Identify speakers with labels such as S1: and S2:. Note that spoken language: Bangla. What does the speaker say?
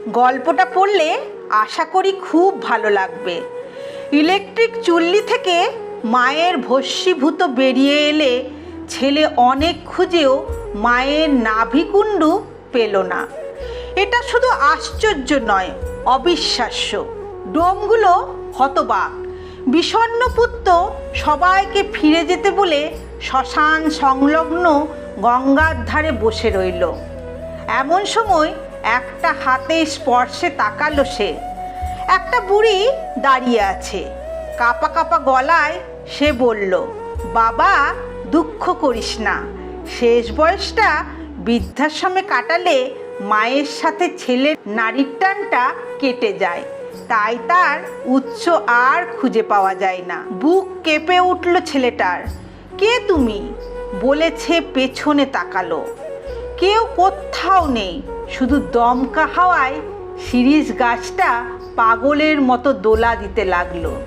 S1: গল্পটা পড়লে আশা করি খুব ভালো লাগবে। ইলেকট্রিক চুল্লি থেকে মায়ের ভস্মীভূত বেরিয়ে এলে ছেলে অনেক খুঁজেও মায়ের নাভিকুণ্ডু পেল না। এটা শুধু আশ্চর্য নয়, অবিশ্বাস্য। ডোমগুলো হতবাক। বিষণ্ণপুত্র সবাইকে ফিরে যেতে বলে শ্মশান সংলগ্ন গঙ্গার ধারে বসে রইল। এমন সময় একটা হাতে স্পর্শে তাকালো সে। একটা বুড়ি দাঁড়িয়ে আছে। কাঁপা কাঁপা গলায় সে বলল, বাবা, দুঃখ করিস না। শেষ বয়সটা বৃদ্ধাশ্রমে কাটালে মায়ের সাথে ছেলের নারীর টানটা কেটে যায়, তাই তার উৎস আর খুঁজে পাওয়া যায় না। বুক কেঁপে উঠল ছেলেটার। কে তুমি? বলেছে পেছনে তাকালো। কেউ কোথাও নেই, শুধু দমকা হাওয়ায় শিরীষ গাছটা পাগলের মতো দোলা দিতে লাগলো।